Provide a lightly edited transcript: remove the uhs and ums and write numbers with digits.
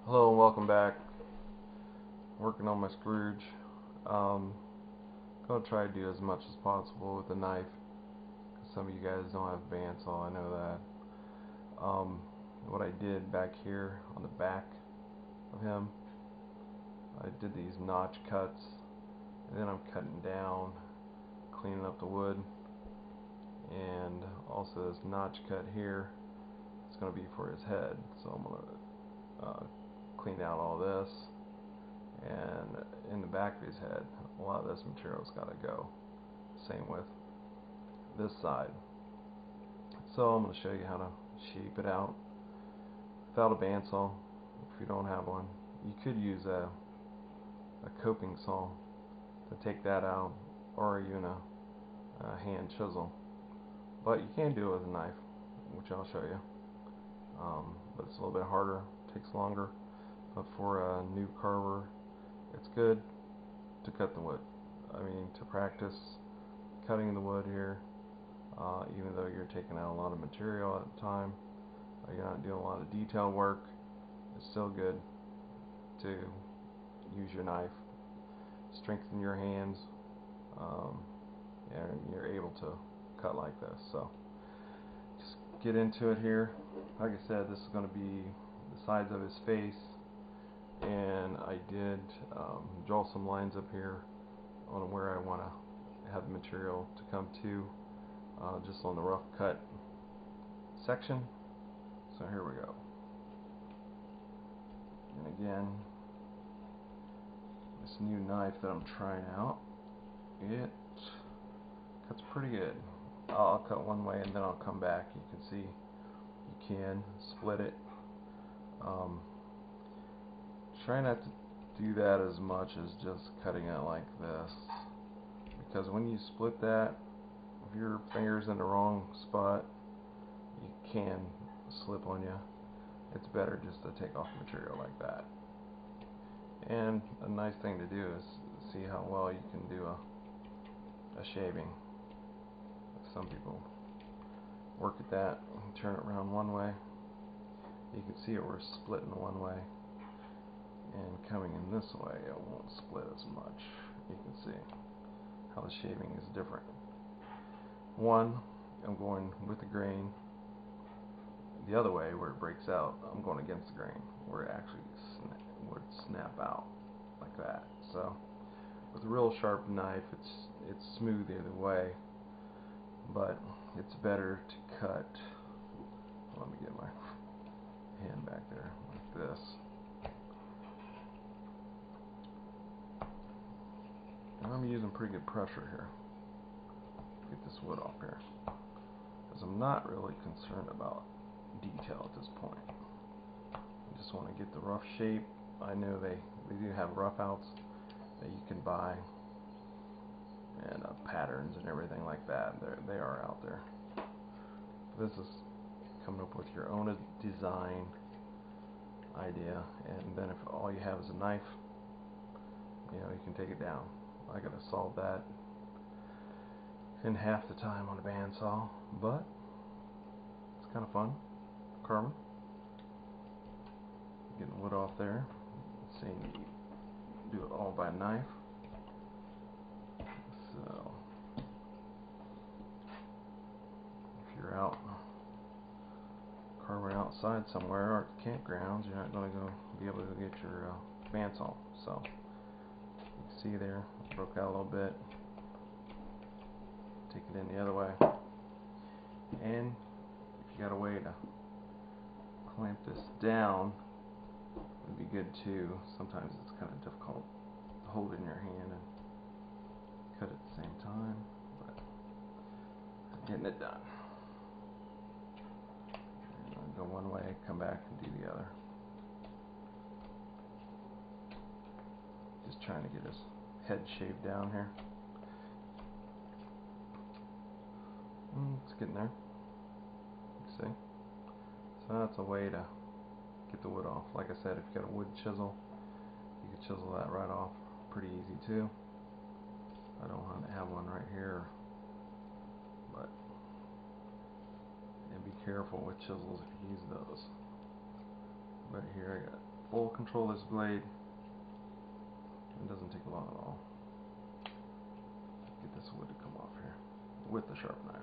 Hello and welcome back. Working on my Scrooge. Gonna try to do as much as possible with a knife. 'Cause some of you guys don't have bandsaw, I know that. What I did back here on the back of him, I did these notch cuts, and then I'm cutting down, cleaning up the wood, and also this notch cut here. It's gonna be for his head, so I'm gonna clean out all this. And in the back of his head, a lot of this material's got to go. Same with this side. So I'm going to show you how to shape it out without a bandsaw. If you don't have one, you could use a coping saw to take that out, or even a hand chisel. But you can do it with a knife, which I'll show you. But it's a little bit harder, takes longer. But for a new carver, it's good to cut the wood. I mean, to practice cutting the wood here, even though you're taking out a lot of material at the time, you're not doing a lot of detail work, it's still good to use your knife, strengthen your hands, and you're able to cut like this. So just get into it here. Like I said, this is going to be the sides of his face, and I did draw some lines up here on where I want to have the material to come to, just on the rough cut section. So here we go. And again, this new knife that I'm trying out, it cuts pretty good. I'll cut one way and then I'll come back. You can see you can split it. Try not to do that as much as just cutting it like this, because when you split that, if your finger's in the wrong spot, you can slip on you. It's better just to take off material like that. And a nice thing to do is see how well you can do a shaving. Some people work at that and turn it around one way. You can see it, we're splitting one way, and coming in this way it won't split as much. You can see how the shaving is different. One, I'm going with the grain. The other way, where it breaks out, I'm going against the grain, where it actually would snap out like that. So with a real sharp knife, it's smooth either way, but it's better to cut. Let me get my hand back there like this. And I'm using pretty good pressure here to get this wood off here, because I'm not really concerned about detail at this point. I just want to get the rough shape. I know they do have rough outs that you can buy, and patterns and everything like that. They are out there. This is coming up with your own design idea, and then if all you have is a knife, you can take it down. I could have solved that in half the time on a bandsaw, but it's kind of fun carving. Getting wood off there. Seeing you do it all by knife. So if you're out carving outside somewhere or at campgrounds, you're not going to be able to get your bandsaw. So you can see there, it broke out a little bit. Take it in the other way, and if you got a way to clamp this down, would be good too. Sometimes it's kind of difficult to hold it in your hand and cut at the same time, but I'm getting it done. And I'll go one way, come back and do the other. Just trying to get his head shaved down here. It's getting there. You see? So that's a way to get the wood off. Like I said, if you got a wood chisel, you can chisel that right off pretty easy too. I don't want to have one right here, but and be careful with chisels if you use those. But here I got full control of this blade. It doesn't take long at all. Get this wood to come off here with the sharp knife.